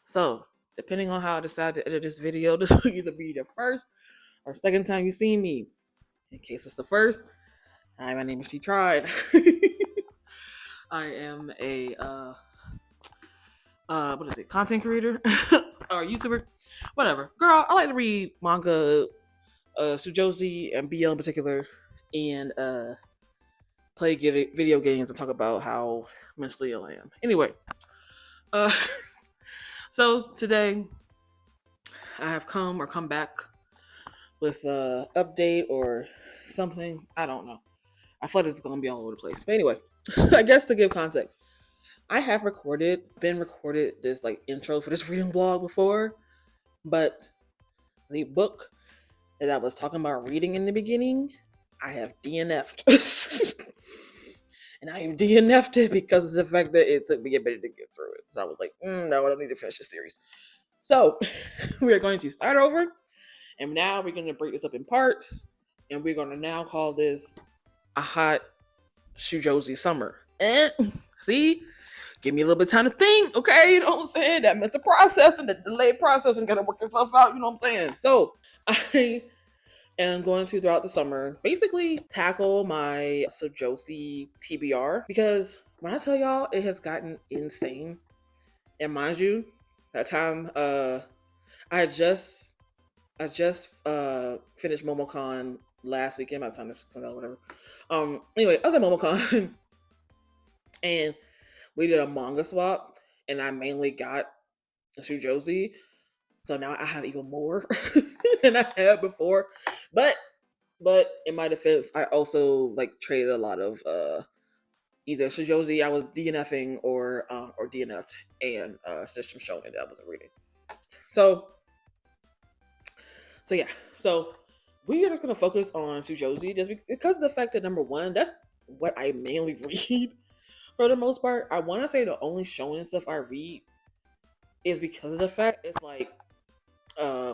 So, depending on how I decide to edit this video, this will either be the first or second time you see me. In case it's the first, hi, my name is She Tried. I am a what is it, content creator or YouTuber, whatever. Girl, I like to read manga, Sujosi and BL in particular, and play video games and talk about how mentally ill I am. Anyway, uh, so today I have come back with a update or something. I don't know. I thought this is gonna be all over the place. But anyway, I guess to give context, I have been recorded this like intro for this reading blog before, but the book that I was talking about reading in the beginning, I have DNF'd. And I have DNF'd it because of the fact that it took me a minute to get through it. So I was like, no, I don't need to finish this series. So we are going to start over. And now we're going to break this up in parts. And we're going to now call this a hot Shujozi summer. See? Give me a little bit of time to think, okay? You know what I'm saying? That mental process and the delayed process and gotta work itself out, you know what I'm saying? So I am going to, throughout the summer, basically tackle my Shujozi TBR. Because when I tell y'all, it has gotten insane. And mind you, that time I just finished MomoCon last weekend. By the time this comes out, whatever. Anyway, I was at MomoCon and we did a manga swap, and I mainly got Shujozi. So now I have even more than I had before. But in my defense, I also like traded a lot of either Shujozi I was DNFing or DNF'd and System Shonen that I wasn't reading. So yeah. So we are just gonna focus on Shujozi just because of the fact that, number one, that's what I mainly read for the most part. I want to say the only shonen stuff I read is because of the fact it's like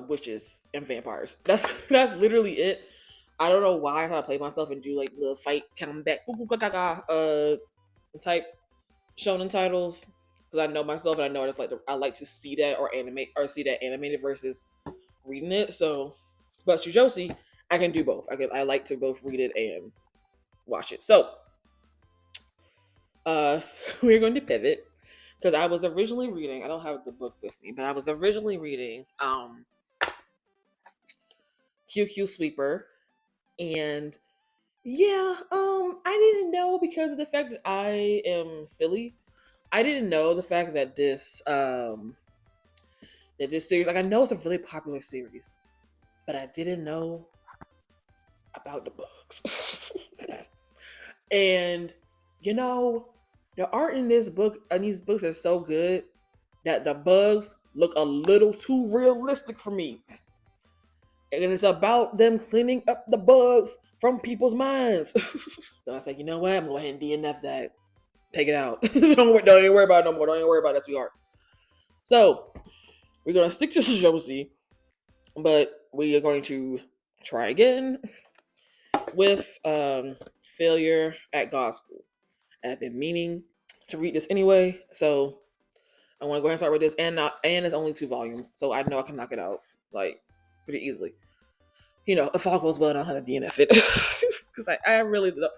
witches and vampires. That's literally it. I don't know why I thought I play myself and do like the fight comeback type shonen titles, because I know myself and I know I like to see that or see that animated versus reading it. So, but Shujozi, I can do both. I like to both read it and watch it. So we're going to pivot because I was originally reading, I don't have the book with me, but I was originally reading QQ Sweeper. And yeah, I didn't know, because of the fact that I am silly, I didn't know the fact that this series, like, I know it's a really popular series, but I didn't know about the books. And you know, the art in these books is so good that the bugs look a little too realistic for me. And it's about them cleaning up the bugs from people's minds. So I was like, you know what? I'm going to go ahead and DNF that. Take it out. Don't even worry about it no more. Don't even worry about it, sweetheart. So we're going to stick to Shujozi, but we are going to try again with Failure at God School. I've been meaning to read this anyway, so I want to go ahead and start with this. And it's only 2 volumes, so I know I can knock it out like pretty easily. You know, if all goes well, I don't have to DNF it, because I really don't.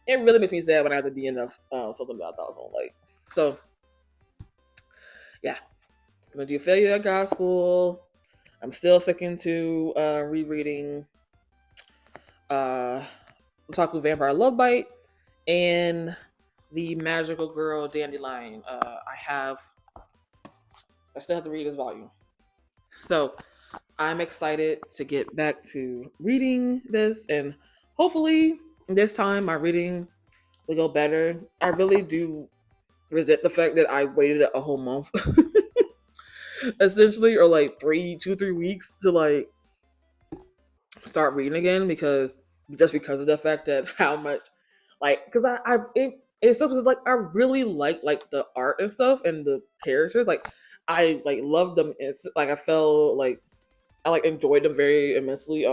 It really makes me sad when I have to DNF something that I thought I was gonna like. So yeah, I'm gonna do Failure at God School. I'm still sticking to rereading Otaku Vampire Love Bite and The Magical Girl Dandelion. I still have to read this volume. So I'm excited to get back to reading this, and hopefully this time my reading will go better. I really do resent the fact that I waited a whole month, essentially, or like 3 weeks to like start reading again, because of the fact that how much, like, because it stuff was like I really like the art and stuff and the characters, like I like loved them. It's like I felt like I like enjoyed them very immensely,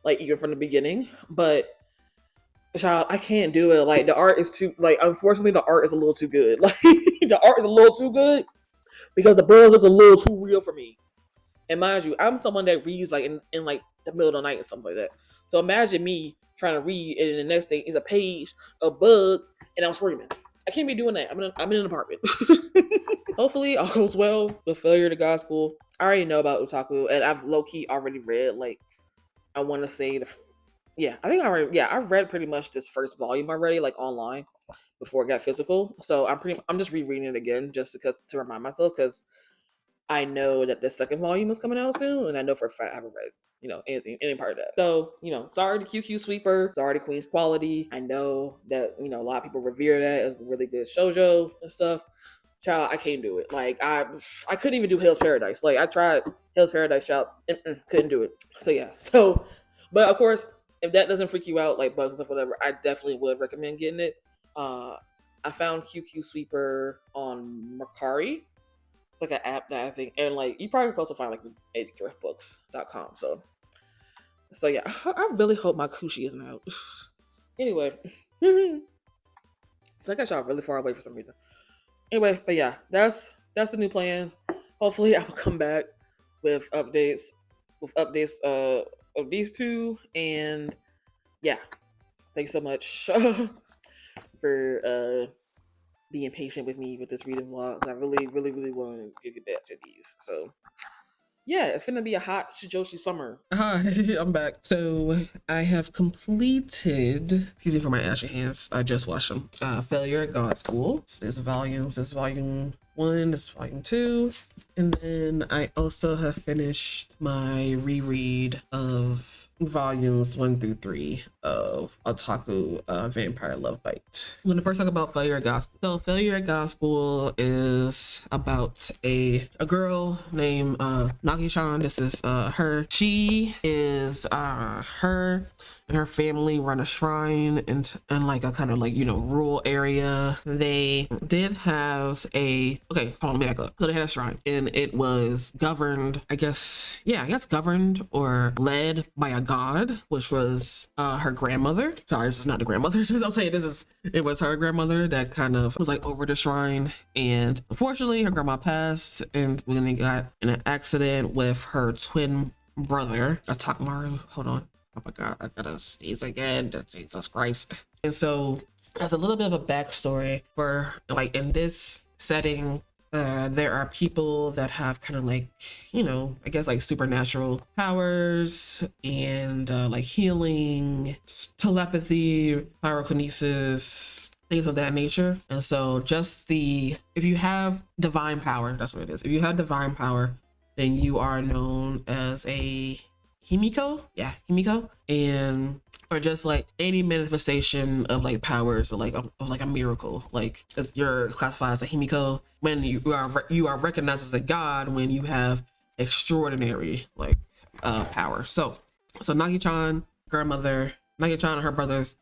like even from the beginning. But child, I can't do it. Like the art is too, like, unfortunately the art is a little too good. Like the art is a little too good because the bugs look a little too real for me. And mind you, I'm someone that reads like in like the middle of the night and something like that. So imagine me trying to read, and the next thing is a page of bugs, and I'm screaming. I can't be doing that. I'm in an apartment. Hopefully, all goes well with Failure to God School. I already know about Otaku, and I've low key already read like I want to say yeah, I think I already I read pretty much this first volume already like online before it got physical. So I'm just rereading it again just because to remind myself because I know that the second volume is coming out soon, and I know for a fact I haven't read, any part of that. So, sorry to QQ Sweeper, sorry to Queen's Quality. I know that, a lot of people revere that as really good shoujo and stuff. Child, I can't do it. Like, I couldn't even do Hell's Paradise. Like, I tried Hell's Paradise, child, couldn't do it. So, yeah. So, but of course, if that doesn't freak you out, like bugs and stuff, whatever, I definitely would recommend getting it. I found QQ Sweeper on Mercari. It's like an app that I think, and like you probably can also find like at thriftbooks.com. So yeah, I really hope my coochie isn't out. Anyway, I got y'all really far away for some reason. Anyway, but yeah, that's the new plan. Hopefully, I will come back with updates of these two, and yeah, thanks so much for being patient with me with this reading vlog. I really, really, really want to get back to these. So yeah, it's gonna be a hot Shijoshi summer. Hi, I'm back. So I have completed, excuse me for my ashy hands, I just washed them. Failure at God School. So there's volumes. This is volume 1, this is volume 2. And then I also have finished my reread of volumes 1 through 3 of Otaku Vampire Love Bite. I'm gonna first talk about Failure at God School. So Failure at God School is about a girl named Nagi-chan. This is her. She is her and her family run a shrine in like a kind of like, rural area. They did have hold on, let me back up. So they had a shrine and it was governed, governed or led by a god, which was her grandmother. Sorry, this is not the grandmother. I'm saying it was her grandmother that kind of was like over the shrine. And unfortunately, her grandma passed and when they got in an accident with her twin brother, Takamaru. Hold on. Oh my God, I gotta sneeze again. Jesus Christ. And so as a little bit of a backstory for like in this setting, there are people that have kind of like, I guess like supernatural powers and like healing, telepathy, pyrokinesis, things of that nature. And so if you have divine power, that's what it is. If you have divine power, then you are known as a Himiko, and or just like any manifestation of like powers or like a miracle, like you're classified as a Himiko when you are recognized as a god when you have extraordinary like power. So Nagi-chan and her brother's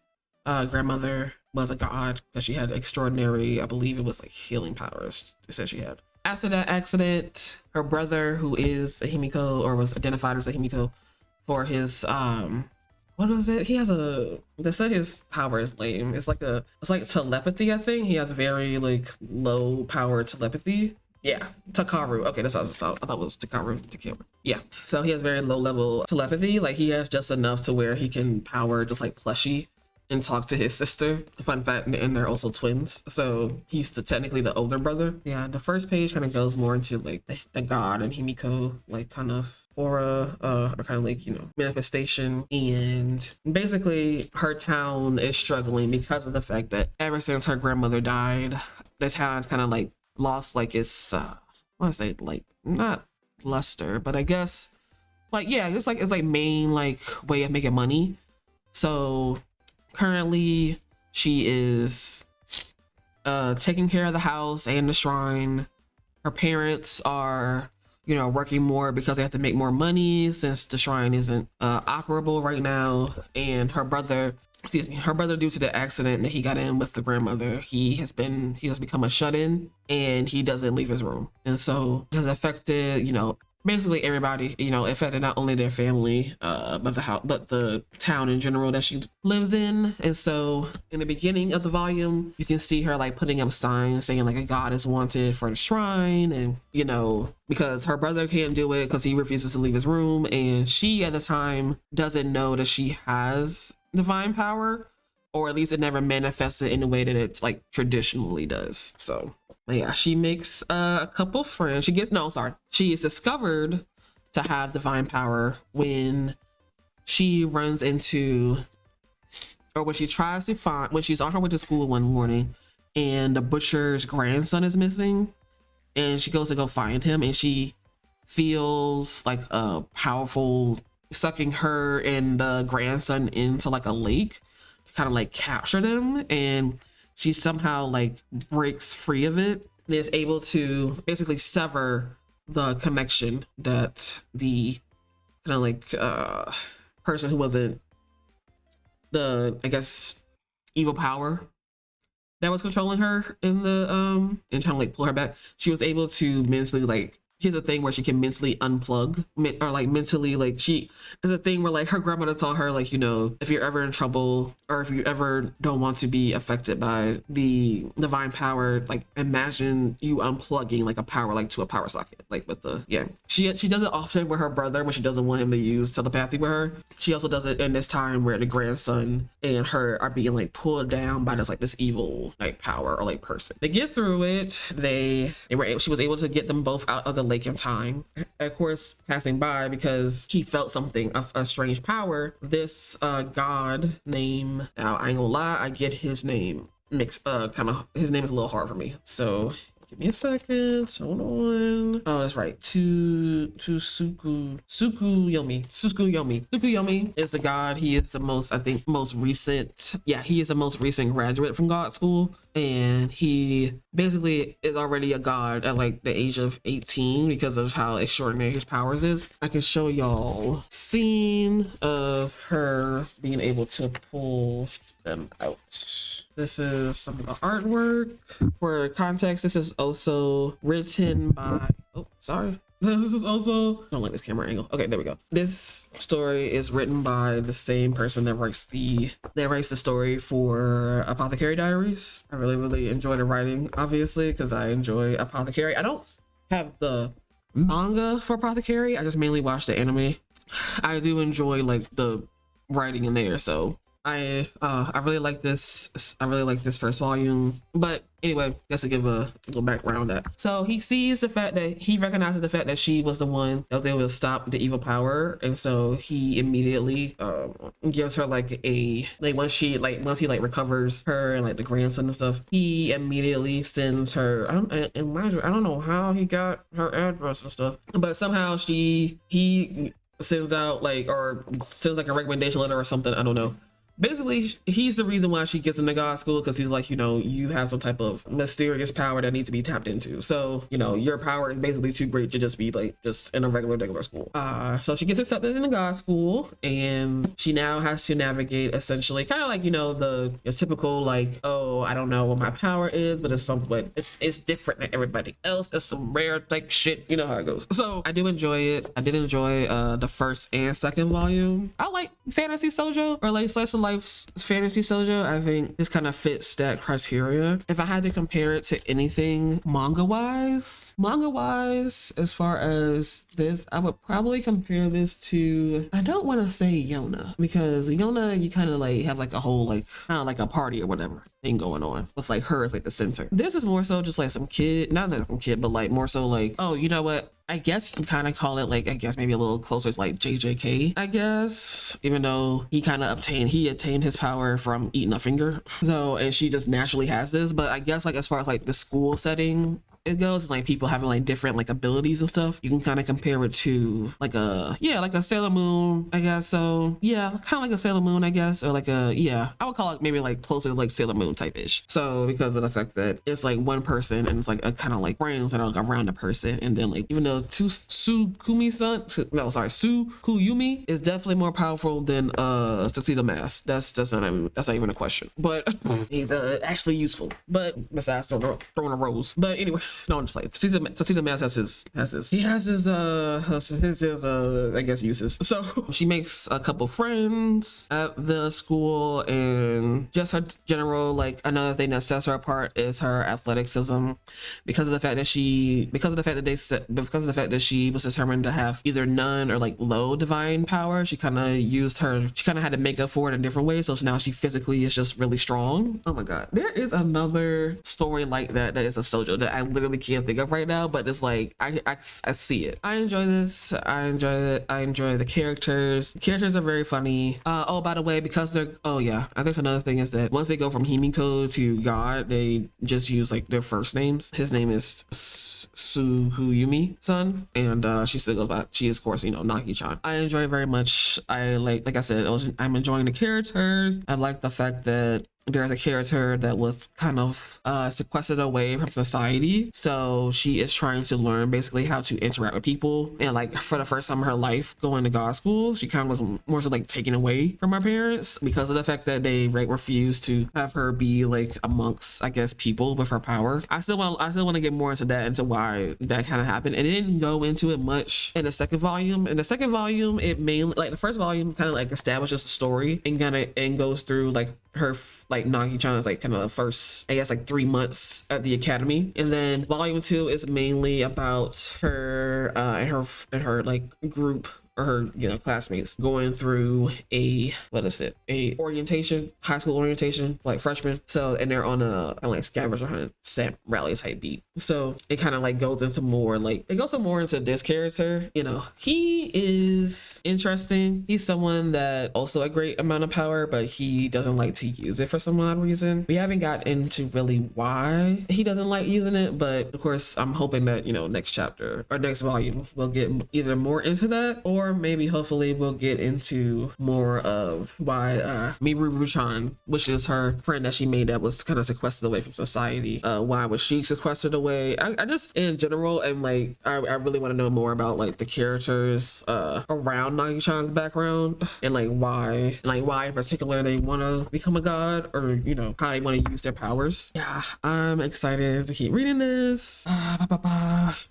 grandmother was a god because she had extraordinary, I believe it was like healing powers. They said she had. After that accident, her brother, who is a Himiko or was identified as a Himiko, for his what was it? They said his power is lame. It's like telepathy, I think. He has very like low power telepathy. Yeah, Takaru. Okay, that's what I thought. I thought it was Takaru. Yeah. So he has very low level telepathy. Like he has just enough to where he can power just like plushie and talk to his sister. Fun fact, and they're also twins. So he's technically the older brother. Yeah, the first page kind of goes more into like the god and Himiko, like kind of aura, or kind of like, manifestation. And basically her town is struggling because of the fact that ever since her grandmother died, the town's kind of like lost like its, I want to say like not luster, but I guess like, yeah, it's like main like way of making money. So currently she is taking care of the house and the shrine. Her parents are, working more because they have to make more money since the shrine isn't operable right now. And her brother, due to the accident that he got in with the grandmother, he has become a shut-in and he doesn't leave his room. And so it has affected, basically everybody, you know, affected not only their family, but the house, but the town in general that she lives in. And so in the beginning of the volume, you can see her like putting up signs saying like a god is wanted for the shrine, and you know, because her brother can't do it because he refuses to leave his room, and she at the time doesn't know that she has divine power, or at least it never manifested in the way that it like traditionally does. So yeah, she makes a couple friends. She is discovered to have divine power when she runs into, or when she tries to find, when she's on her way to school one morning and the butcher's grandson is missing, and she goes to go find him, and she feels like a powerful sucking her and the grandson into like a lake, kind of like capture them, and she somehow like breaks free of it and is able to basically sever the connection that the kind of like person who wasn't the, I guess, evil power that was controlling her in the and trying to like pull her back. She was able to mentally like, here's a thing where she can mentally unplug, or like mentally like, she is a thing where like her grandmother taught her like, you know, if you're ever in trouble or if you ever don't want to be affected by the divine power, like imagine you unplugging like a power, like to a power socket, like with the, yeah, she does it often with her brother when she doesn't want him to use telepathy with her. She also does it in this time where the grandson and her are being like pulled down by this evil like power or like person. They get through it. She was able to get them both out of the lake in time. Of course, passing by, because he felt something of a strange power, this god name, now I ain't gonna lie, I get his name mixed, his name is a little hard for me, so give me a second. Hold on. Oh, that's right. Tsukuyomi is the god. He is the most, I think, most recent. Yeah, he is the most recent graduate from God school. And he basically is already a god at like the age of 18 because of how extraordinary his powers is. I can show y'all scene of her being able to pull them out. This is some of the artwork. For context, this is also written by, oh, sorry. This is also, I don't like this camera angle. Okay, there we go. This story is written by the same person that writes the story for Apothecary Diaries. I really enjoy the writing, obviously, because I enjoy Apothecary. I don't have the manga for Apothecary. I just mainly watch the anime. I do enjoy like the writing in there, so I really like this. I really like this first volume. But anyway, just to give a little background on that. So he sees the fact that he recognizes the fact that she was the one that was able to stop the evil power, and so he immediately gives her like a once he recovers her and like the grandson and stuff, he immediately sends her. I don't know how he got her address and stuff, but somehow he sends out like, or sends like a recommendation letter or something. I don't know. Basically, he's the reason why she gets into God school, because he's like, you know, you have some type of mysterious power that needs to be tapped into. So, you know, your power is basically too great to just be like just in a regular school. So she gets accepted into God school, and she now has to navigate essentially kind of like, you know, the typical like, oh, I don't know what my power is, but it's different than everybody else. It's some rare type shit. You know how it goes. So I do enjoy it. I did enjoy the first and second volume. I like fantasy shoujo, or like slice of life fantasy shoujo. I think this kind of fits that criteria. If I had to compare it to anything manga wise, as far as this, I would probably compare this to, I don't want to say Yona, because Yona, you kind of like have like a whole like kind of like a party or whatever thing going on with like her as like the center. This is more so just like some kid, not like some kid, but like more so like, oh, you know what, I guess you can kind of call it like, I guess maybe a little closer to like JJK, I guess, even though he attained his power from eating a finger. So, and she just naturally has this, but I guess like as far as like the school setting it goes, like people having like different like abilities and stuff, you can kind of compare it to like a Sailor Moon, I guess. So yeah, kind of like a Sailor Moon, I guess, or like I would call it maybe like closer to like Sailor Moon type ish. So because of the fact that it's like one person and it's like a kind of like brains that are like around a person, and then like even though Tsukuyumi is definitely more powerful than Tuxedo Mask. That's not even a question. But he's actually useful. But besides throwing a rose. But anyway. no, I'm just playing. Tuxedo Mask has his I guess uses. So she makes a couple friends at the school, and just her general, like, another thing that sets her apart is her athleticism, because of the fact that she was determined to have either none or like low divine power. She kind of had to make up for it in different ways, so now she physically is just really strong. Oh my god, there is another story like that is a shoujo that I literally can't think of right now, but it's like I see it. I enjoy this. I enjoy it. I enjoy the characters. The characters are very funny. Oh, by the way, because they're, oh yeah, I think another thing is that once they go from Himiko to God, they just use like their first names. His name is Suhuyumi Sun, and she still goes by, she is, of course, Nagi-chan. I enjoy it very much. I like I said, I'm enjoying the characters. I like the fact that there's a character that was kind of sequestered away from society, so she is trying to learn basically how to interact with people, and like for the first time in her life going to God school, she kind of was more so like taken away from her parents because of the fact that they like refused to have her be like amongst, I guess, people with her power. I still want to get more into that, into why that kind of happened, and it didn't go into it much in the second volume. In the second volume, it mainly, like the first volume kind of like establishes the story and goes through like her, like Nagi-chan's like kind of first, I guess, like 3 months at the academy, and then volume 2 is mainly about her and her like group, or her classmates going through a orientation, high school orientation, like freshmen. So, and they're on a like scavenger hunt, stamp rally type beat. So it kind of like goes into more into this character. He is interesting. He's someone that also a great amount of power, but he doesn't like to use it for some odd reason. We haven't got into really why he doesn't like using it, but of course I'm hoping that next chapter or next volume we'll get either more into that, or maybe hopefully we'll get into more of why Miru-chan, which is her friend that she made that was kind of sequestered away from society, why was she sequestered away. I just in general am like, I really want to know more about like the characters around Nagi-chan's background, and like why in particular they want to become a god, or how they want to use their powers. Yeah, I'm excited to keep reading this.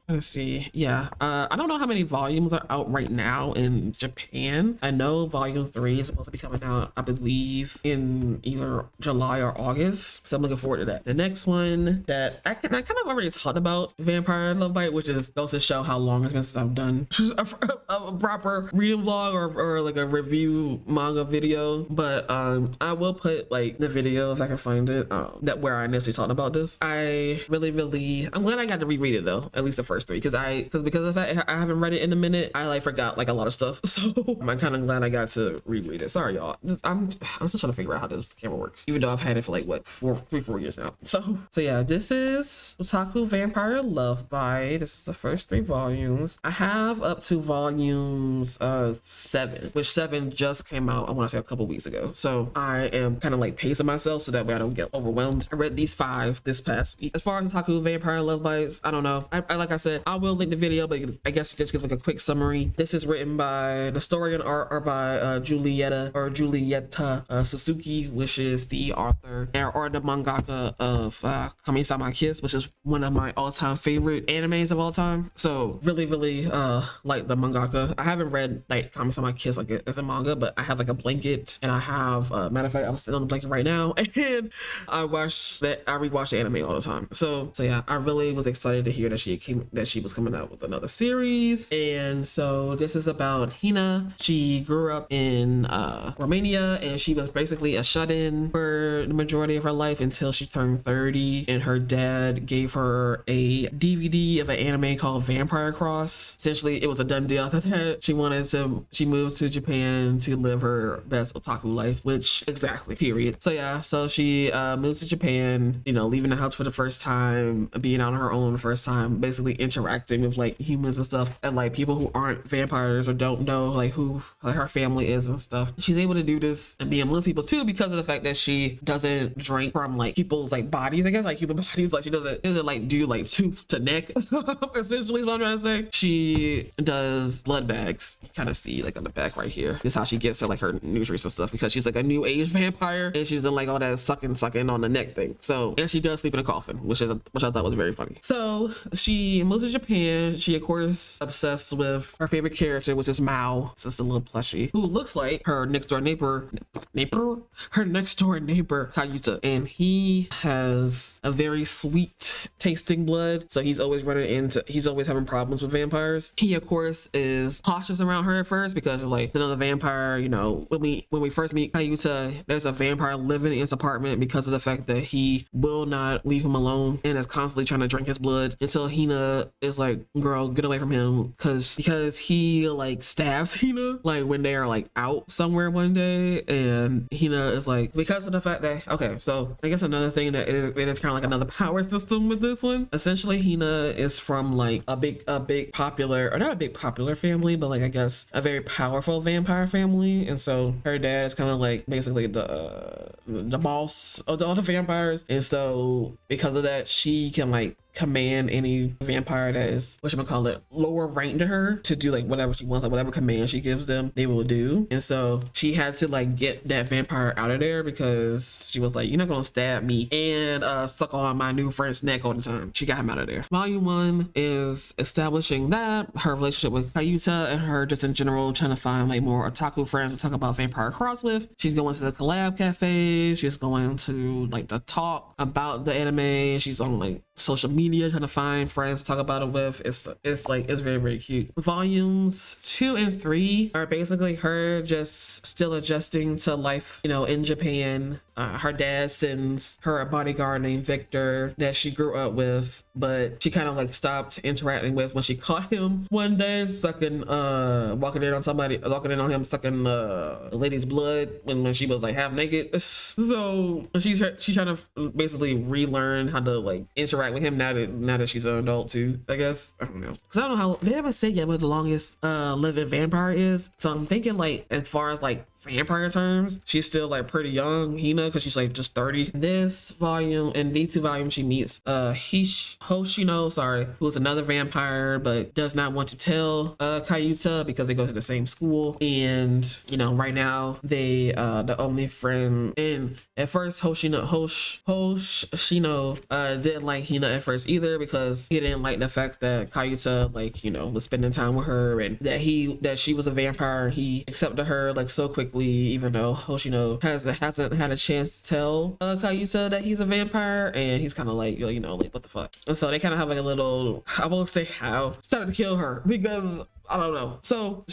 Let's see. Yeah, I don't know how many volumes are out right now in Japan. I know volume 3 is supposed to be coming out, I believe, in either July or August, so I'm looking forward to that. The next one that I kind of already talked about, Vampire Love Bite, which is goes to show how long it's been since I've done a proper reading vlog or like a review manga video, but I will put like the video if I can find it, that where I initially talked about this. I'm glad I got to reread it though, at least the first 3, because of the fact I haven't read it in a minute. I like forgot like a lot of stuff, so I'm kind of glad I got to reread it. Sorry y'all, I'm still trying to figure out how this camera works, even though I've had it for like what 4 years now. So yeah, this is Otaku Vampire Love Bite. This is the first 3 volumes. I have up to volumes 7, which 7 just came out, I want to say a couple weeks ago, so I am kind of like pacing myself so that way I don't get overwhelmed. I read these 5 this past week. As far as Otaku Vampire Love Bites, I don't know, I like I said, I will link the video, but I guess just give like a quick summary. This is written by, the story and art are by Julieta Suzuki, which is the author or the mangaka of Kami-sama Kiss, which is one of my all-time favorite animes of all time. So really like the mangaka. I haven't read like Kami-sama Kiss like as a manga, but I have like a blanket, and I have matter of fact, I'm still on the blanket right now, and I rewatch the anime all the time. So yeah, I really was excited to hear that she was coming out with another series. And so this is about Hina. She grew up in Romania, and she was basically a shut-in for the majority of her life until she turned 30, and her dad gave her a DVD of an anime called Vampire Cross. Essentially, it was a done deal after that. She moved to Japan to live her best otaku life, which exactly, period. So yeah, so she moved to Japan, leaving the house for the first time, being on her own the first time, basically interacting with like humans and stuff, and like people who aren't vampires characters or don't know like who like her family is and stuff. She's able to do this and be amongst people too because of the fact that she doesn't drink from like people's like bodies, I guess, like human bodies. Like she doesn't like do like tooth to neck essentially is what I'm trying to say. She does blood bags. You kind of see like on the back right here. This is how she gets her like her nutrients and stuff because she's like a new age vampire and she's in like all that sucking on the neck thing. So, and she does sleep in a coffin, which I thought was very funny. So she moves to Japan. She of course obsessed with her favorite character, which is Mao. It's just a little plushie who looks like her next door neighbor Kayuta, and he has a very sweet tasting blood. So he's always having problems with vampires. He of course is cautious around her at first because like it's another vampire. You know, when we first meet Kayuta, there's a vampire living in his apartment because of the fact that he will not leave him alone and is constantly trying to drink his blood. And so Hina is like, girl, get away from him because he like stabs Hina like when they're like out somewhere one day. And Hina is like, because of the fact that, okay, so I guess another thing that it is kind of like another power system with this one. Essentially Hina is from like a big popular, or not a big popular family, but like I guess a very powerful vampire family. And so her dad is kind of like basically the boss of all the vampires, and so because of that she can like command any vampire that is lower ranked to her to do like whatever she wants, like whatever command she gives them they will do. And so she had to like get that vampire out of there because she was like, you're not gonna stab me and suck on my new friend's neck all the time. She got him out of there. Volume 1 is establishing that her relationship with Kayuta and her just in general trying to find like more otaku friends to talk about Vampire Cross with. She's going to the collab cafe, she's going to like the talk about the anime, she's on like social media trying to find friends to talk about it with. It's very, very cute. Volumes 2 and 3 are basically her just still adjusting to life, you know, in Japan. Her dad sends her a bodyguard named Victor that she grew up with, but she kind of like stopped interacting with when she caught him one day walking in on him sucking a lady's blood when she was like half naked. So she's trying to basically relearn how to like interact with him now that she's an adult too, I guess. I don't know, because I don't know how they haven't said yet what the longest living vampire is. So I'm thinking like as far as like vampire terms, she's still like pretty young, Hina, because she's like just 30. This volume and these 2 volumes she meets Hoshino, who's another vampire but does not want to tell Kayuta because they go to the same school. And you know, right now they the only friend, and at first Hoshino didn't like Hina at first either because he didn't like the fact that Kayuta like, you know, was spending time with her and that she was a vampire. He accepted her like so quickly, even though Hoshino hasn't had a chance to tell Kayuta that he's a vampire, and he's kind of like, you know, like what the fuck. And so they kind of have like a little, I won't say how, started to kill her because I don't know. So,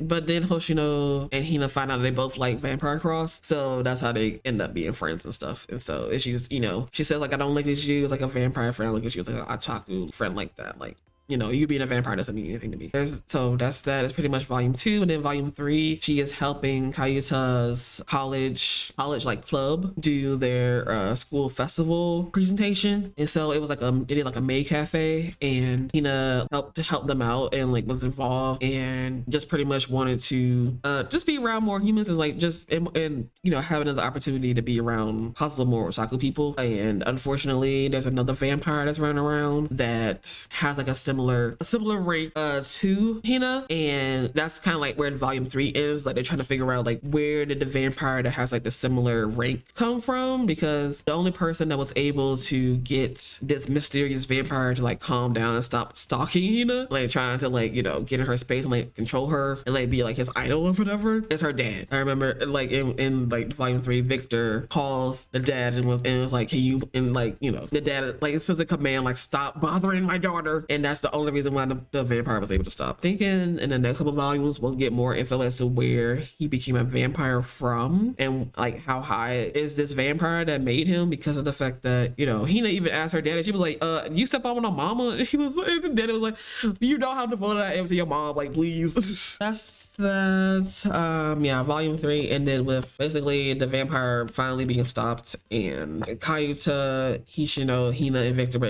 but then Hoshino and Hina find out they both like Vampire Cross, so that's how they end up being friends and stuff. And so she's, you know, she says like, I don't look at you as like a vampire friend, I look at you as like an otaku friend like that, like, you know, you being a vampire doesn't mean anything to me. So that's pretty much volume 2. And then volume 3, she is helping Kayuta's college like club do their school festival presentation. And so it was like they did like a maid cafe, and Hina helped them out and like was involved and just pretty much wanted to just be around more humans and like just and you know, have another opportunity to be around possible more otaku people. And unfortunately there's another vampire that's running around that has like a similar rate to Hina, and that's kind of like where volume 3 is. Like they're trying to figure out like where did the vampire that has like the similar rank come from, because the only person that was able to get this mysterious vampire to like calm down and stop stalking Hina, like trying to like, you know, get in her space and like control her and like be like his idol or whatever, is her dad. I remember like in like volume 3, Victor calls the dad and was like, can you, and like, you know, the dad like it says a command like, stop bothering my daughter, and that's the only reason why the vampire was able to stop. Thinking in the next couple volumes we'll get more info as to where he became a vampire from and like how high is this vampire that made him, because of the fact that, you know, Hina even asked her dad, and she was like, you step on my mama, and he was like, and the dad was like, you know how devoted I am to your mom, like please. that's yeah, volume 3 ended with basically the vampire finally being stopped, and Kayuta, Hoshino, Hina, and Victor were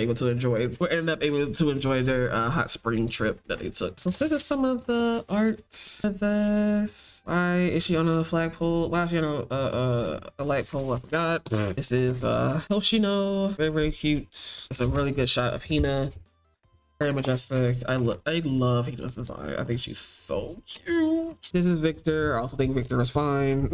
ended up able to enjoy their their hot spring trip that they took. So this is some of the art for this. Why is she on a flagpole? Why is she on a light pole? I forgot. This is Hoshino. Very, very cute. It's a really good shot of Hina. Very majestic. I love Hina's design. I think she's so cute. This is Victor. I also think Victor is fine.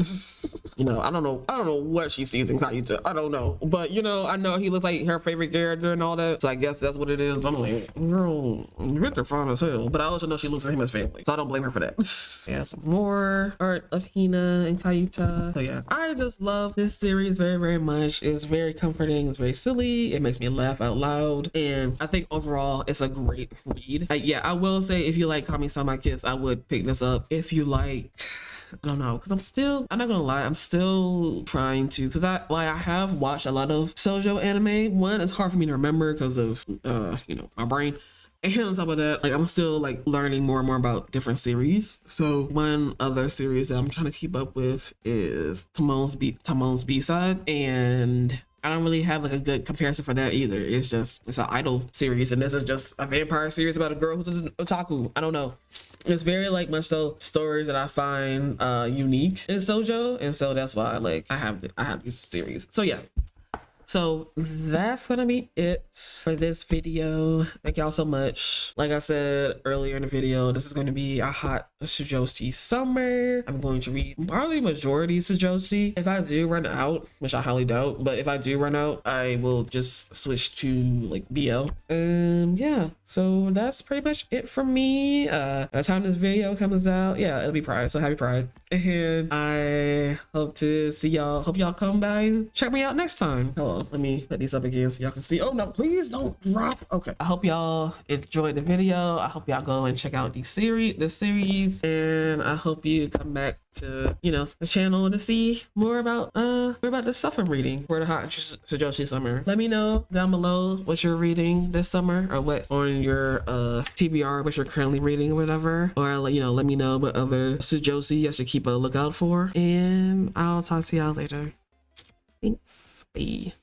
You know, I don't know what she sees in Kayuta. I don't know. But you know, I know he looks like her favorite character and all that. So I guess that's what it is. But I'm like, girl, Victor fine as hell. But I also know she looks at him as family. So I don't blame her for that. Yeah, some more art of Hina and Kayuta. So yeah, I just love this series very, very much. It's very comforting. It's very silly. It makes me laugh out loud. And I think overall it's a great read. Like, yeah, I will say if you like Kami-sama Kiss, I would pick this up. If you like, I don't know, because I'm not gonna lie, I'm still trying to, because I have watched a lot of shoujo anime. One, it's hard for me to remember because of you know, my brain. And on top of that, like, I'm still like learning more and more about different series. So one other series that I'm trying to keep up with is Timon's B-side, and I don't really have like a good comparison for that either. It's an idol series, and this is just a vampire series about a girl who's an otaku. I don't know. It's very like much so stories that I find unique in shoujo, and so that's why like I have these series. So yeah. So that's gonna be it for this video. Thank y'all so much. Like I said earlier in the video, this is going to be a hot shoujoshi summer. I'm going to read probably majority shoujoshi. If I do run out, which I highly doubt, but if I do run out, I will just switch to like BL. Yeah, so that's pretty much it from me. By the time this video comes out, yeah, it'll be Pride, so happy Pride. And I hope to see y'all. Hope y'all come by and check me out next time. Hold on, let me put these up again so y'all can see. Oh no, please don't drop. Okay, I hope y'all enjoyed the video. I hope y'all go and check out this series, and I hope you come back to, you know, the channel to see more about the stuff I'm reading for the hot shoujoshi summer. Let me know down below what you're reading this summer, or what's on your TBR, what you're currently reading or whatever, or you know, let me know what other shoujoshi I should keep a lookout for, and I'll talk to y'all later. Thanks. Bye.